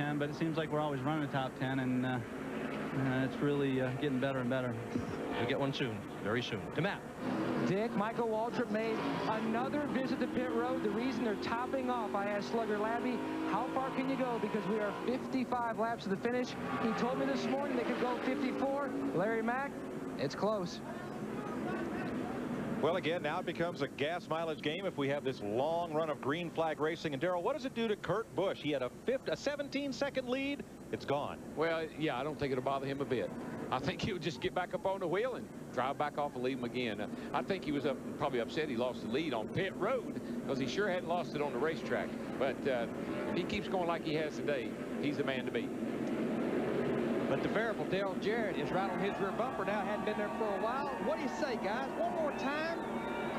10, but it seems like we're always running the top 10, and it's really getting better and better. We'll get one soon, very soon. To Matt. Dick, Michael Waltrip made another visit to pit road. The reason they're topping off, I asked Slugger Labby, how far can you go? Because we are 55 laps to the finish. He told me this morning they could go 54. Larry Mack, it's close. Well, again, now it becomes a gas mileage game if we have this long run of green flag racing. And, Darrell, what does it do to Kurt Busch? He had a 17-second lead. It's gone. Well, yeah, I don't think it'll bother him a bit. I think he'll just get back up on the wheel and drive back off and leave him again. I think he was probably upset he lost the lead on pit road because he sure hadn't lost it on the racetrack. But if he keeps going like he has today, he's the man to beat. But the variable Dale Jarrett is right on his rear bumper now. Hadn't been there for a while. What do you say, guys? One more time.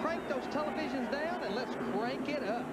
Crank those televisions down and let's crank it up.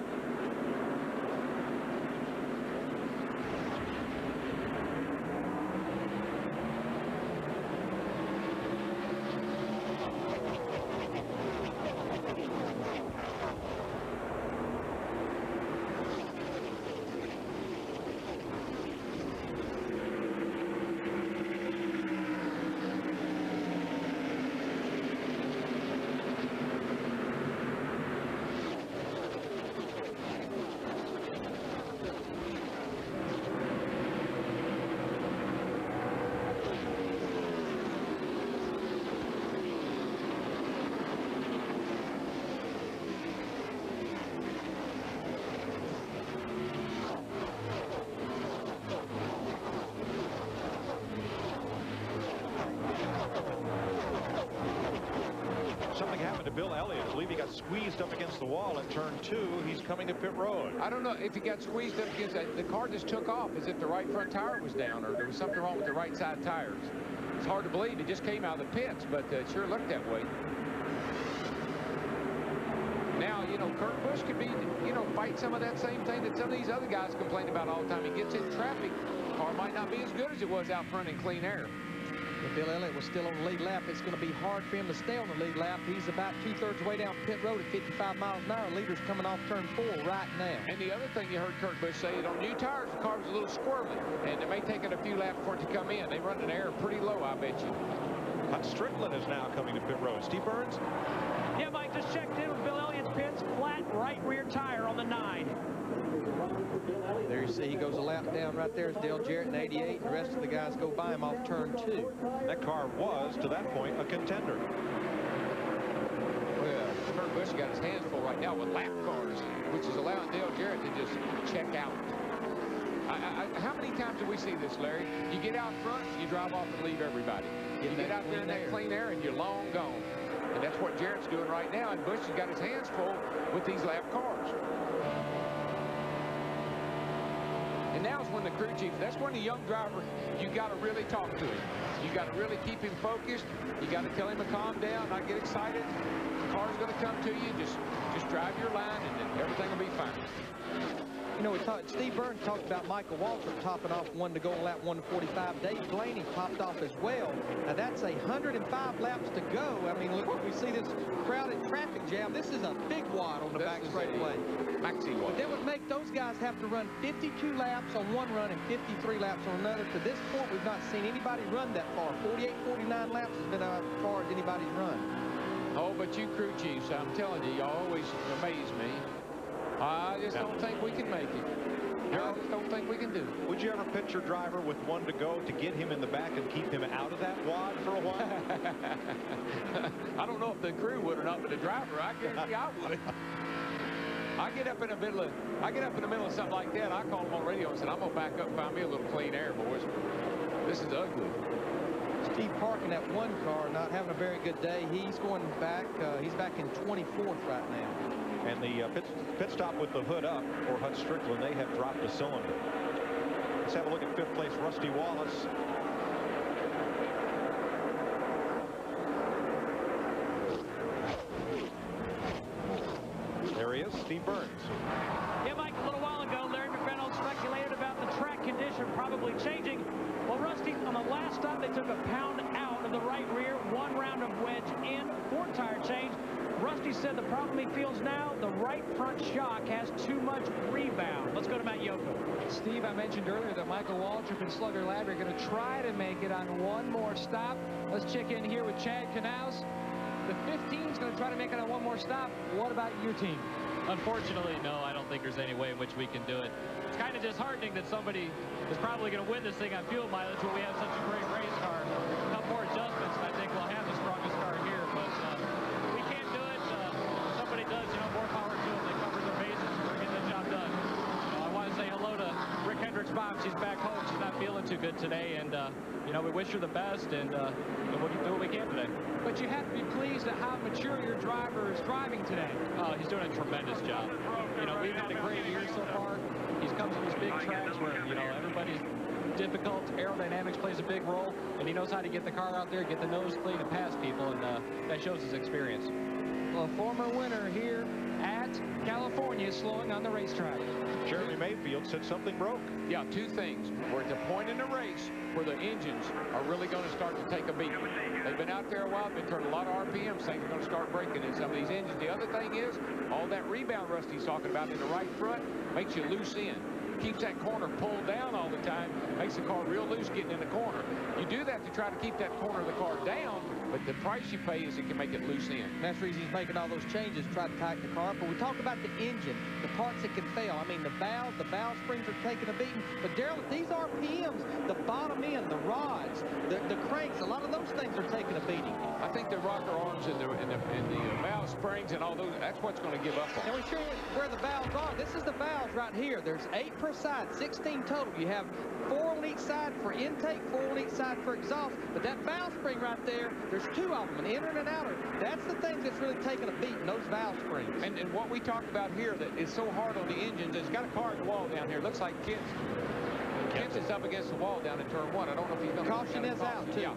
Bill Elliott. I believe he got squeezed up against the wall in turn 2. He's coming to pit road. I don't know if he got squeezed up against that. The car just took off as if the right front tire was down or there was something wrong with the right side tires. It's hard to believe. It just came out of the pits, but it sure looked that way. Now, you know, Kurt Busch could be, you know, fight some of that same thing that some of these other guys complain about all the time. He gets in traffic. The car might not be as good as it was out front in clean air. If Bill Elliott was still on the lead lap, it's going to be hard for him to stay on the lead lap. He's about 2/3 way down pit road at 55 miles an hour. Leader's coming off turn 4 right now. And the other thing you heard Kurt Busch say, on new tires, the car was a little squirrely, and it may take it a few laps for it to come in. They run an air pretty low, I bet you. Strickland is now coming to pit road. Steve Burns? Yeah, Mike, just checked in with Bill Elliott's pits. Flat right rear tire on the 9. There you see he goes a lap down right there. Is Dale Jarrett in 88. And the rest of the guys go by him off turn 2. That car was, to that point, a contender. Well, Kurt Busch got his hands full right now with lap cars, which is allowing Dale Jarrett to just check out. How many times do we see this, Larry? You get out front, you drive off and leave everybody. You get out there in that clean air and you're long gone. And that's what Jarrett's doing right now, and Busch has got his hands full with these lap cars. And now's when the crew chief, that's when the young driver, you got to really talk to him. You got to really keep him focused. You got to tell him to calm down, not get excited. The car's going to come to you. Just drive your line, and then everything will be fine. You know, Steve Burns talked about Michael Waltrip topping off 1 to go on lap 1:45. Dave Blaney popped off as well. Now, that's 105 laps to go. I mean, look, we see this crowded traffic jam. This is a big wad on the back straightaway. Maxi wad. But that would make those guys have to run 52 laps on one run and 53 laps on another. To this point, we've not seen anybody run that far. 48, 49 laps has been as far as anybody's run. Oh, but you crew chiefs, I'm telling you, y'all always amaze me. I just don't think we can make it. I just don't think we can do it. Would you ever pitch your driver with 1 to go to get him in the back and keep him out of that wad for a while? I don't know if the crew would or not, but the driver, I guarantee I would. I get up in the middle of something like that. I call him on radio and said, I'm gonna back up and find me a little clean air, boys. This is ugly. Steve parking that one car, not having a very good day. He's going back. He's back in 24th right now. And the pit stop with the hood up for Hut Strickland, they have dropped a cylinder. Let's have a look at 5th place, Rusty Wallace. There he is, Steve Burns. Yeah, Mike, a little while ago, Larry McReynolds speculated about the track condition probably changing. Well, Rusty, on the last stop, they took a pound out of the right rear, 1 round of wedge in, 4 tire change. Rusty said the problem he feels now, the right front shock has too much rebound. Let's go to Matt Yoko. Steve, I mentioned earlier that Michael Waltrip and Slugger Labby are going to try to make it on one more stop. Let's check in here with Chad Knaus. The 15 is going to try to make it on one more stop. What about your team? Unfortunately, no, I don't think there's any way in which we can do it. It's kind of disheartening that somebody is probably going to win this thing on fuel mileage when we have such a great race car. A couple more adjustments, and I think we'll have the strongest car here. But we can't do it. Somebody does, more power to them. They cover their bases and we're getting the job done. I want to say hello to Rick Hendrick's mom. She's back home. She's not feeling too good today, and we wish her the best, and we'll do what we can today. But you have to be pleased at how mature your driver is driving today. He's doing a tremendous job. We've had a great year so far. He's come to these big tracks where, everybody's difficult. Aerodynamics plays a big role, and he knows how to get the car out there, get the nose clean, and pass people, and that shows his experience. Well, a former winner here at California slowing on the racetrack. Jeremy Mayfield said something broke. Yeah, two things. We're at the point in the race where the engines are really going to start to take a beating. They've been out there a while, been turning a lot of RPMs, things are going to start breaking in some of these engines. The other thing is, all that rebound Rusty's talking about in the right front makes you loose in. Keeps that corner pulled down all the time, makes the car real loose getting in the corner. You do that to try to keep that corner of the car down, but the price you pay is it can make it loose in. That's the reason he's making all those changes, try to tighten the car up. But we talk about the engine, the parts that can fail. I mean, the valve springs are taking a beating. But Darrell, at these RPMs, the bottom end, the rods, the cranks, a lot of those things are taking a beating. I think the rocker arms and the valve springs and all those, that's what's going to give up on. And we show you where the valves are. This is the valves right here. There's 8 per side, 16 total. You have 4 on each side for intake, 4 on each side for exhaust. But that valve spring right there, there's 2 of them, an inner and an outer. That's the thing that's really taking a beating, those valve springs. And what we talked about here that is so hard on the engines, it's got a car at the wall down here. Looks like Kent's is up against the wall down in turn 1. I don't know if he's going to... Caution is out, too. Yeah.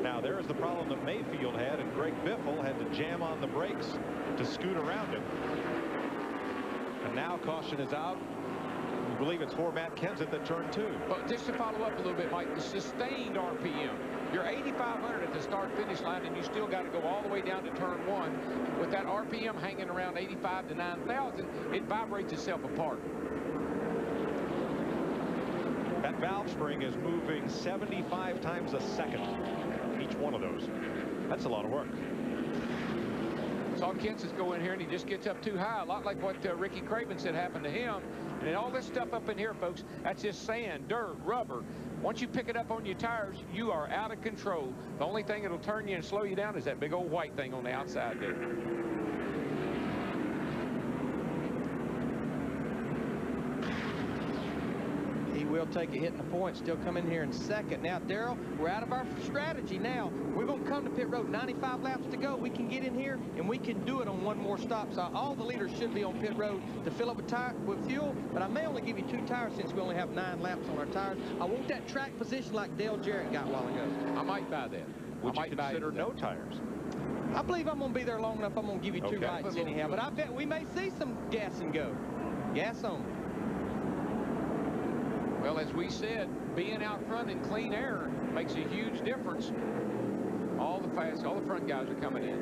Now, there's the problem that Mayfield had, and Greg Biffle had to jam on the brakes to scoot around him. And now caution is out. We believe it's for Matt Kenseth at turn 2. But just to follow up a little bit, Mike, the sustained RPM. You're 8,500 at the start-finish line, and you still got to go all the way down to turn 1. With that RPM hanging around 85 to 9,000, it vibrates itself apart. That valve spring is moving 75 times a second. Each one of those. That's a lot of work. Saw Kenseth go in here, and he just gets up too high, a lot like what Ricky Craven said happened to him. And all this stuff up in here, folks, that's just sand, dirt, rubber. Once you pick it up on your tires, you are out of control. The only thing that'll turn you and slow you down is that big old white thing on the outside there. He will take a hit in the point, still come in here in second. Now, Darrell, we're out of our strategy now. We're going to come to pit road, 95 laps to go. We can get in here, and we can do it on one more stop. So all the leaders should be on pit road to fill up with fuel, but I may only give you 2 tires since we only have 9 laps on our tires. I want that track position like Dale Jarrett got a while ago. I might buy that. Would you consider no tires? I believe I'm going to be there long enough. I'm going to give you 2 rights anyhow, but I bet we may see some gas and go. Gas on. Well, as we said, being out front in clean air makes a huge difference. All the front guys are coming in.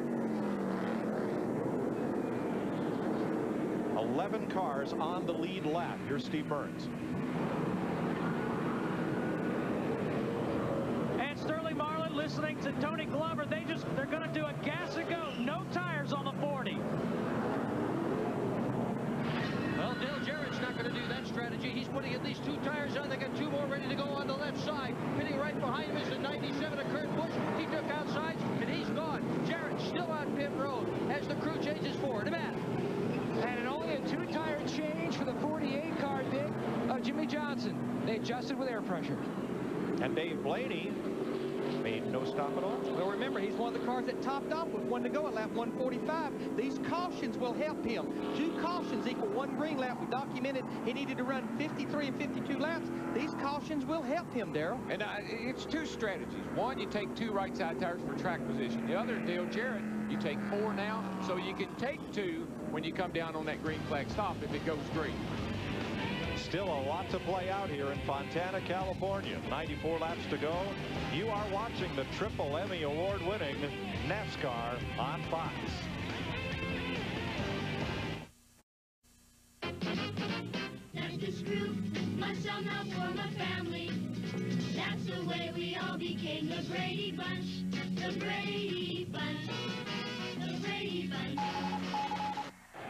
11 cars on the lead lap. Here's Steve Burns. And Sterling Marlin listening to Tony Glover. They're going to do a gas and go. No tires on the 40. Well, Dale Jarrett's not going to do that strategy. He's putting at least 2 tires on. They got 2 more ready to go on the left side. Pitting right behind him is the 97 of Kurt Busch. He took outside, and he's gone. Jarrett still on pit road as the crew changes forward. Matt. And only a 2-tire change for the 48 car, Dick, of Jimmy Johnson. They adjusted with air pressure. And Dave Blaney made no stop at all. Well, remember, he's one of the cars that topped off with 1 to go at lap 145. These cautions will help him. 2 cautions equal 1 green lap. We documented he needed to run 53 and 52 laps. These cautions will help him, Darrell. And it's 2 strategies. One, you take 2 right side tires for track position. The other, Dale Jarrett, you take 4 now, so you can take 2 when you come down on that green flag stop if it goes green. Still a lot to play out here in Fontana, California. 94 laps to go. You are watching the Triple Emmy award-winning NASCAR on Fox. That's the screw, muscle now form a family. That's the way we all became the Brady Bunch. The Brady Bunch. The Brady Bunch.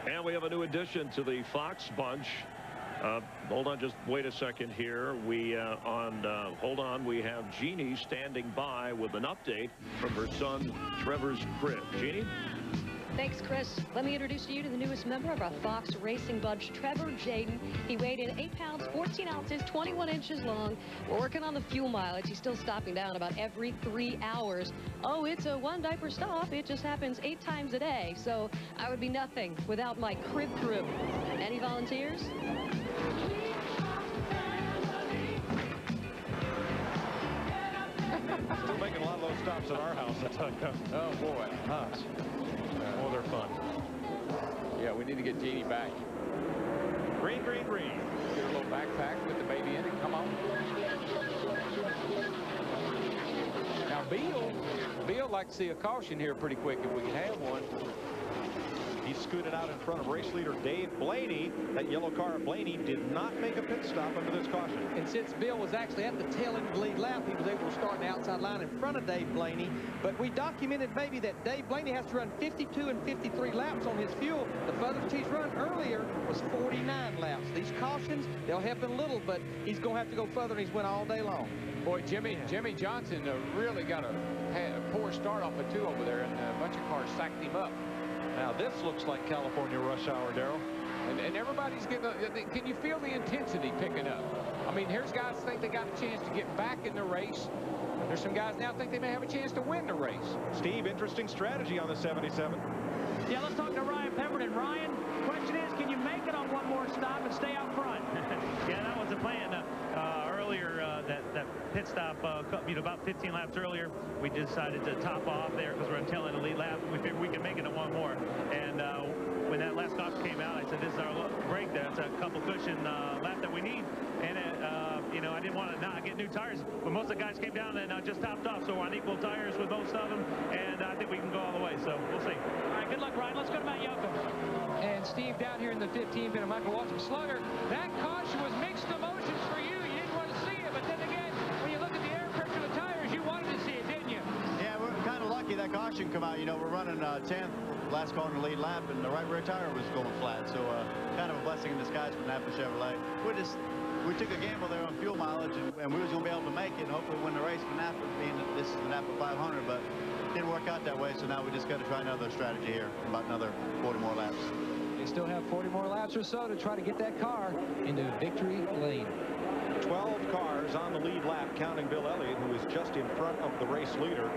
And we have a new addition to the Fox bunch. Hold on, just wait a second here. Hold on, we have Jeannie standing by with an update from her son Trevor's crib. Jeannie? Thanks, Chris. Let me introduce you to the newest member of our Fox Racing bunch, Trevor Jaden. He weighed in 8 pounds, 14 ounces, 21 inches long. We're working on the fuel mileage. He's still stopping down about every 3 hours. Oh, it's a one diaper stop. It just happens 8 times a day. So I would be nothing without my crib crew. Any volunteers? Still making a lot of those stops at our house, I tell you. Oh, boy. Oh, they're fun. Yeah, we need to get Jeannie back. Green, green, green. Get her little backpack, put the baby in it. Come on. Now, Beal like to see a caution here pretty quick if we can have one. He scooted out in front of race leader Dave Blaney. That yellow car at Blaney did not make a pit stop under this caution. And since Bill was actually at the tail end of the lead lap, he was able to start the outside line in front of Dave Blaney. But we documented maybe that Dave Blaney has to run 52 and 53 laps on his fuel. The furthest he's run earlier was 49 laps. These cautions, they'll help him a little, but he's going to have to go further, and he's went all day long. Boy, Jimmy Johnson really got a poor start off of 2 over there, and a bunch of cars sacked him up. Now this looks like California rush hour, Darrell. And everybody's getting, can you feel the intensity picking up? I mean, here's guys think they got a chance to get back in the race. There's some guys now think they may have a chance to win the race. Steve, interesting strategy on the 77. Yeah, let's talk to Ryan Pemberton. Ryan, question is, can you make it on one more stop and stay out front? Yeah, that was the plan. Earlier, that pit stop, about 15 laps earlier, we decided to top off there because we're on tail end of the lead lap. We figured we can make it on one more. And when that last caution came out, I said, this is our break. That's a couple cushion lap that we need. And I didn't want to not get new tires, but most of the guys came down and just topped off. So we're on equal tires with most of them, and I think we can go all the way. So we'll see. All right, good luck, Ryan. Let's go to Matt Yocum. And Steve, down here in the 15th minute, Michael Waltrip Slugger, that caution was mixed emotions for you. You didn't want to see it, but then again, when you look at the air pressure of the tires, you wanted to see it, didn't you? Yeah, we're kind of lucky that caution come out. We're running 10th, last car in the lead lap, and the right rear tire was going flat. So kind of a blessing in disguise for Napa Chevrolet. We took a gamble there on fuel mileage, and we was going to be able to make it and hopefully win the race for Napa, being that this is the Napa 500, but it didn't work out that way. So now we just got to try another strategy here, about another 40 more laps. They still have 40 more laps or so to try to get that car into victory lane. 12 cars on the lead lap, counting Bill Elliott, who is just in front of the race leader,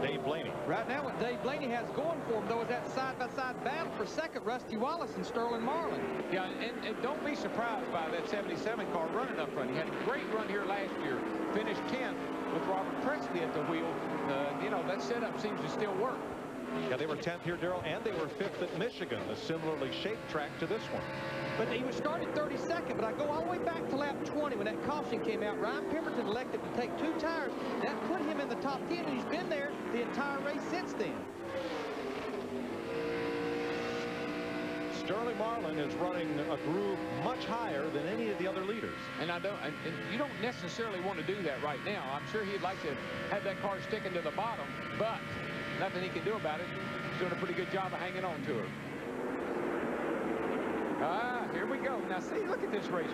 Dave Blaney. Right now, what Dave Blaney has going for him, though, is that side-by-side battle for second, Rusty Wallace and Sterling Marlin. Yeah, and don't be surprised by that 77 car running up front. He had a great run here last year, finished 10th with Robert Presley at the wheel. That setup seems to still work. Yeah, they were 10th here, Darrell, and they were 5th at Michigan, a similarly shaped track to this one. But he was started 32nd, but I go all the way back to lap 20 when that caution came out. Ryan Pemberton elected to take 2 tires. That put him in the top 10, and he's been there the entire race since then. Sterling Marlin is running a groove much higher than any of the other leaders. And you don't necessarily want to do that right now. I'm sure he'd like to have that car sticking to the bottom, but nothing he can do about it. He's doing a pretty good job of hanging on to her. Here we go. Now, see, look at this race.